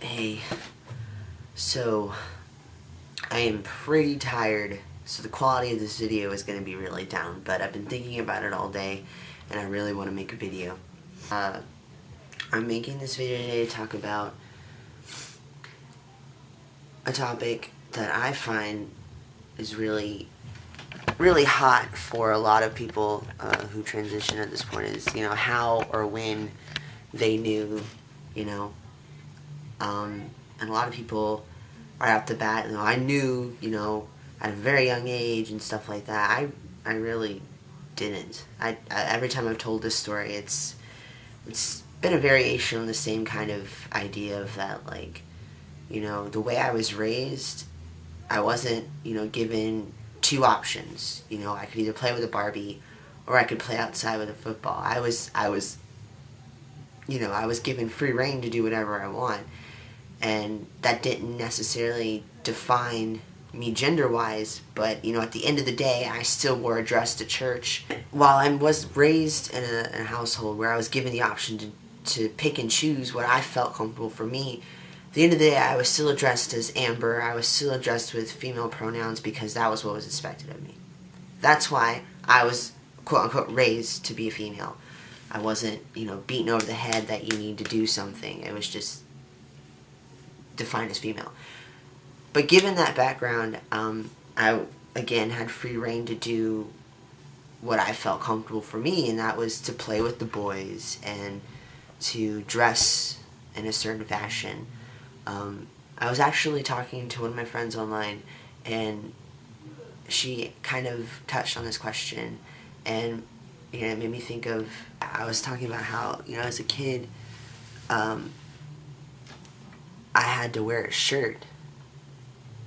Hey, so I am pretty tired, so the quality of this video is going to be really down, but I've been thinking about it all day, and I really want to make a video. I'm making this video today to talk about a topic that I find is really hot for a lot of people who transition at this point is, how or when they knew, and a lot of people right off the bat, I knew, at a very young age and stuff like that. I really didn't. I every time I've told this story, it's been a variation on the same kind of idea of that, like, the way I was raised, I wasn't, given two options. I could either play with a Barbie or I could play outside with a football. I was given free reign to do whatever I want. And that didn't necessarily define me gender-wise, but, at the end of the day, I still wore a dress to church. While I was raised in a household where I was given the option to pick and choose what I felt comfortable for me, at the end of the day, I was still addressed as Amber. I was still addressed with female pronouns because that was what was expected of me. That's why I was, quote-unquote, raised to be a female. I wasn't, beaten over the head that you need to do something. It was just defined as female. But given that background, I, again, had free reign to do what I felt comfortable for me, and that was to play with the boys and to dress in a certain fashion. I was actually talking to one of my friends online, and she kind of touched on this question, and it made me think of, I was talking about how, as a kid, I had to wear a shirt.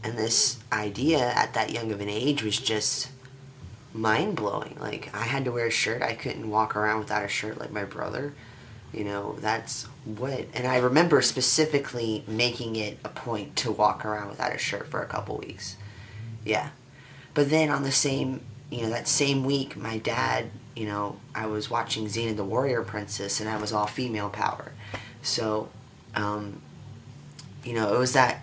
And this idea at that young of an age was just mind-blowing. Like, I had to wear a shirt. I couldn't walk around without a shirt like my brother. That's what... And I remember specifically making it a point to walk around without a shirt for a couple weeks. Yeah. But then on the same, that same week, my dad, I was watching Xena the Warrior Princess, and I was all female power. So, it was that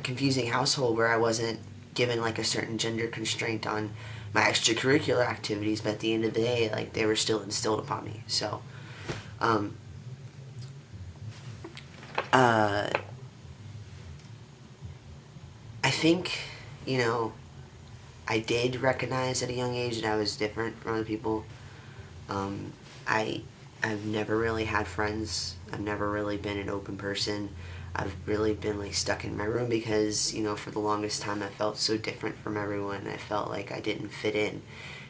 confusing household where I wasn't given, like, a certain gender constraint on my extracurricular activities, but at the end of the day, like, they were still instilled upon me. So, I think, I did recognize at a young age that I was different from other people. I've never really had friends. I've never really been an open person. I've really been, like, stuck in my room because, for the longest time I felt so different from everyone. I felt like I didn't fit in,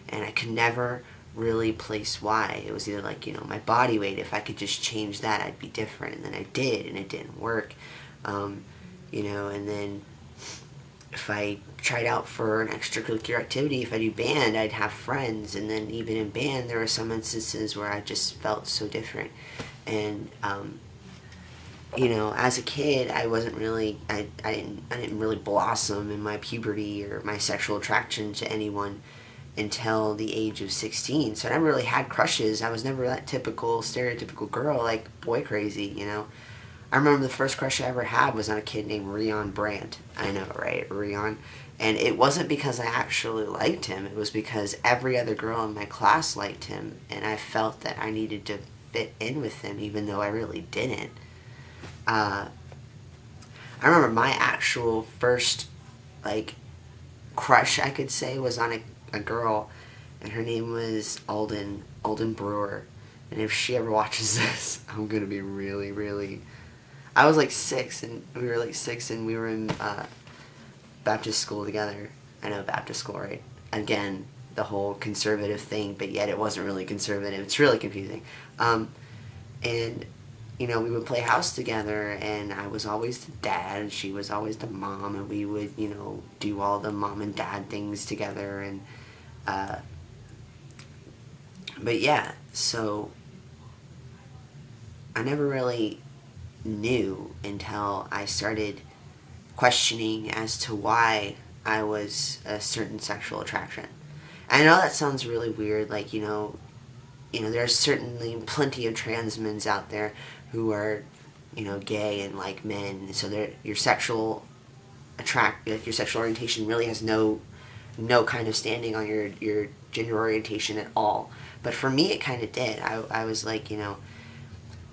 and I could never really place why. It was either like, my body weight, if I could just change that, I'd be different, and then I did, and it didn't work. And then if I tried out for an extracurricular activity, if I do band, I'd have friends, and then even in band, there were some instances where I just felt so different. And, as a kid, I wasn't really, I didn't really blossom in my puberty or my sexual attraction to anyone until the age of 16. So I never really had crushes. I was never that typical, stereotypical girl, like, boy crazy, I remember the first crush I ever had was on a kid named Rion Brandt. I know, right? Rion. And it wasn't because I actually liked him. It was because every other girl in my class liked him, and I felt that I needed to fit in with him, even though I really didn't. I remember my actual first, like, crush, I could say, was on a girl, and her name was Alden Brewer. And if she ever watches this, I'm gonna be really... I was like 6, and we were in Baptist school together. I know, Baptist school, right? Again, the whole conservative thing, but yet it wasn't really conservative. It's really confusing. And, we would play house together, and I was always the dad, and she was always the mom, and we would, do all the mom and dad things together, and, but yeah, so I never really knew until I started questioning as to why I was a certain sexual attraction. And I know that sounds really weird, like, there's certainly plenty of trans men out there who are gay and like men. So your sexual your sexual orientation really has no kind of standing on your gender orientation at all. But for me, it kind of did. I was like,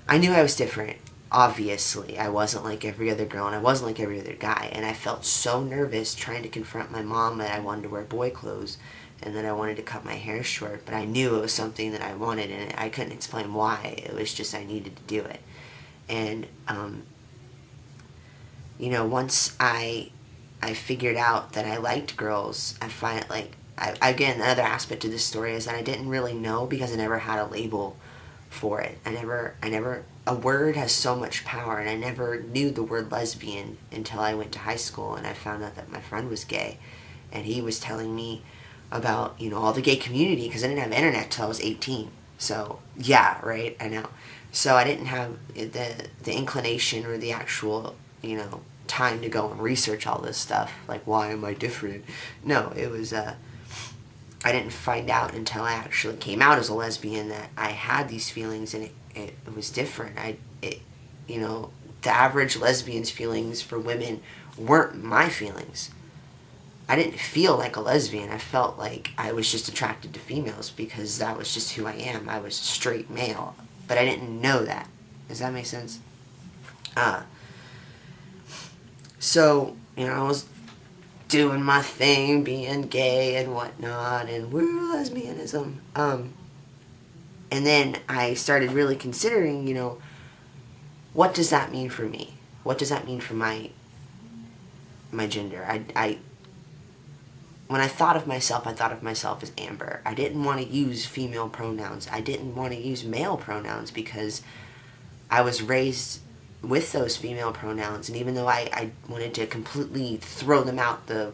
I knew I was different. Obviously, I wasn't like every other girl, and I wasn't like every other guy. And I felt so nervous trying to confront my mom that I wanted to wear boy clothes, and that I wanted to cut my hair short. But I knew it was something that I wanted, and I couldn't explain why. It was just I needed to do it. And once I figured out that I liked girls, I find again, another aspect of this story is that I didn't really know because I never had a label for it. A word has so much power, and I never knew the word lesbian until I went to high school and I found out that my friend was gay, and he was telling me about, all the gay community, because I didn't have internet till I was 18. So, yeah, right, I know. So I didn't have the inclination or the actual, time to go and research all this stuff, like, why am I different? No, it was, I didn't find out until I actually came out as a lesbian that I had these feelings, and it was different. The average lesbian's feelings for women weren't my feelings. I didn't feel like a lesbian. I felt like I was just attracted to females because that was just who I am. I was a straight male, but I didn't know that. Does that make sense? So, I was doing my thing, being gay and whatnot, and woo, lesbianism. And then I started really considering, what does that mean for me? What does that mean for my gender? When I thought of myself as Amber. I didn't want to use female pronouns. I didn't want to use male pronouns because I was raised with those female pronouns, and even though I wanted to completely throw them out the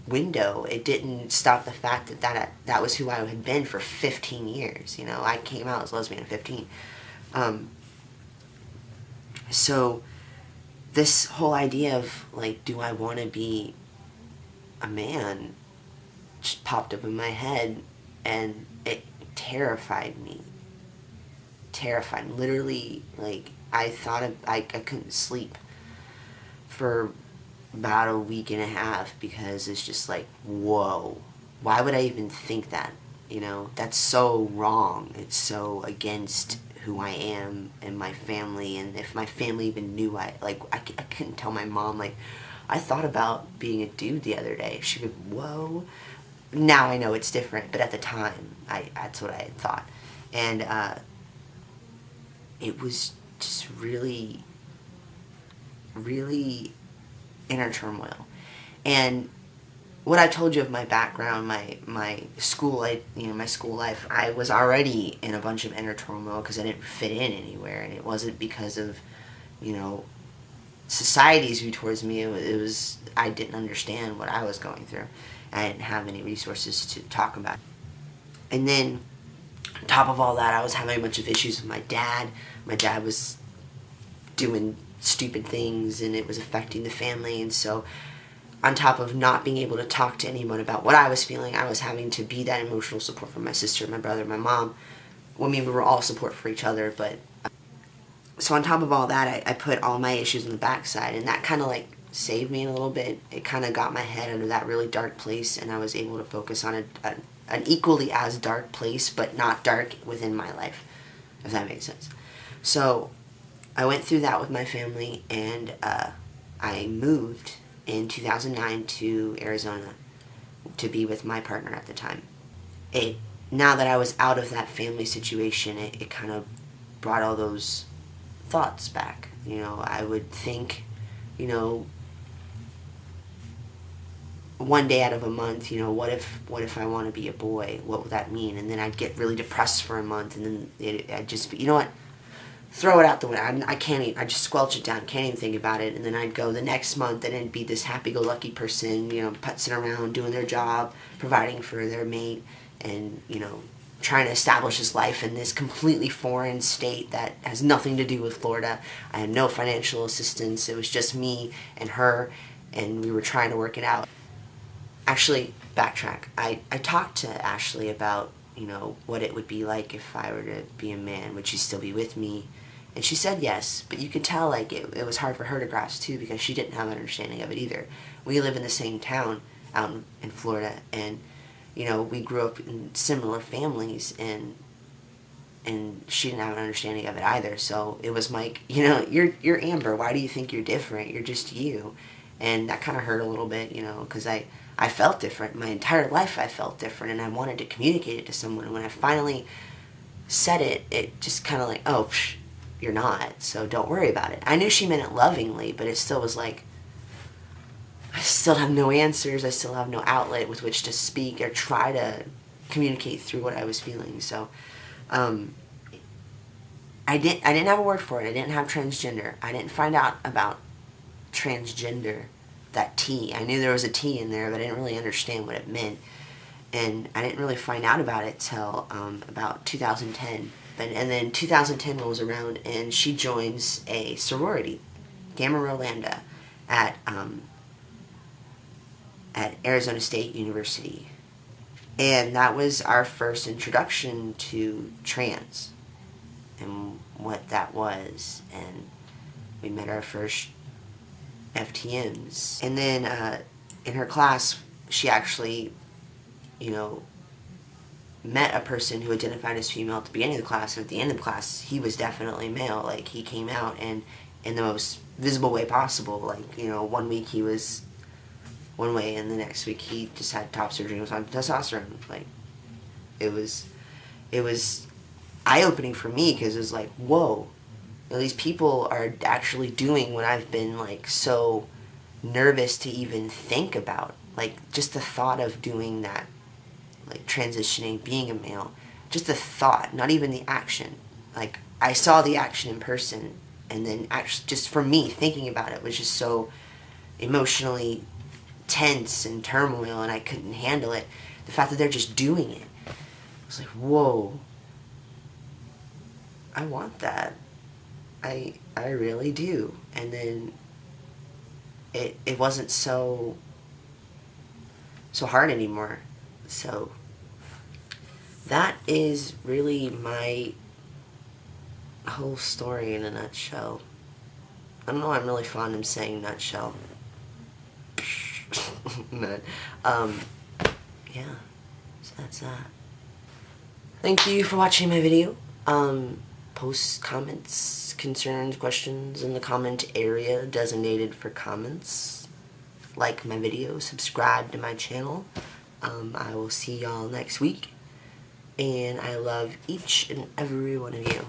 window, it didn't stop the fact that was who I had been for 15 years. I came out as lesbian at 15. So this whole idea of, like, do I want to be a man just popped up in my head, and it terrified me. Literally, like, I thought I couldn't sleep for about a week and a half because it's just like, whoa, why would I even think that? That's so wrong. It's so against who I am and my family, and if my family even knew I couldn't tell my mom, like, I thought about being a dude the other day. She'd be, whoa. Now I know it's different, but at the time, that's what I had thought. And it was just really, really inner turmoil. And what I told you of my background, my school life, I was already in a bunch of inner turmoil because I didn't fit in anywhere, and it wasn't because of, society's view towards me. It was I didn't understand what I was going through. I didn't have any resources to talk about. And then, on top of all that, I was having a bunch of issues with my dad. My dad was doing stupid things, and it was affecting the family, and so on top of not being able to talk to anyone about what I was feeling, I was having to be that emotional support for my sister, my brother, my mom. Well, we were all support for each other, but so on top of all that, I put all my issues on the backside, and that kind of like saved me a little bit. It kind of got my head out of that really dark place, and I was able to focus on an equally as dark place, but not dark within my life, if that makes sense. So I went through that with my family, and I moved in 2009 to Arizona to be with my partner at the time. Now that I was out of that family situation, it kind of brought all those thoughts back. I would think, one day out of a month, what if I want to be a boy? What would that mean? And then I'd get really depressed for a month, and then I'd just be, what? Throw it out the window. I can't even, I just squelch it down, can't even think about it. And then I'd go the next month and it'd be this happy-go-lucky person, putzing around, doing their job, providing for their mate, and, trying to establish his life in this completely foreign state that has nothing to do with Florida. I had no financial assistance. It was just me and her, and we were trying to work it out. Actually, backtrack. I talked to Ashley about, what it would be like if I were to be a man. Would she still be with me? And she said yes, but you could tell like it was hard for her to grasp too, because she didn't have an understanding of it either. We live in the same town out in Florida, and you know, we grew up in similar families, and she didn't have an understanding of it either. So it was like, you know, you're Amber. Why do you think you're different? You're just you. And that kind of hurt a little bit, you know, because I felt different. My entire life I felt different, and I wanted to communicate it to someone. And when I finally said it, it just kind of like, oh, psh, you're not, so don't worry about it. I knew she meant it lovingly, but it still was like, I still have no answers. I still have no outlet with which to speak or try to communicate through what I was feeling. So I didn't have a word for it. I didn't have transgender. I didn't find out about transgender, that T. I knew there was a T in there, but I didn't really understand what it meant. And I didn't really find out about it till about 2010. And then 2010 rolls around, and she joins a sorority, Gamma Rho Lambda, at Arizona State University. And that was our first introduction to trans and what that was. And we met our first FTMs. And then in her class, she actually, you know, met a person who identified as female at the beginning of the class, and at the end of the class, he was definitely male. Like, he came out, and in the most visible way possible. Like, you know, one week he was one way, and the next week he just had top surgery and was on testosterone. Like, it was eye-opening for me, because it was like, whoa, you know, these people are actually doing what I've been, like, so nervous to even think about. Like, just the thought of doing that, like transitioning, being a male, just the thought, not even the action. Like, I saw the action in person, and then actually, just for me, thinking about it was just so emotionally tense and turmoil, and I couldn't handle it. The fact that they're just doing it, I was like, whoa, I want that. I really do. And then it wasn't so hard anymore. So that is really my whole story in a nutshell. I don't know, I'm really fond of saying nutshell. But, yeah, so that's that. Thank you for watching my video. Post comments, concerns, questions in the comment area designated for comments. Like my video, subscribe to my channel. I will see y'all next week, and I love each and every one of you.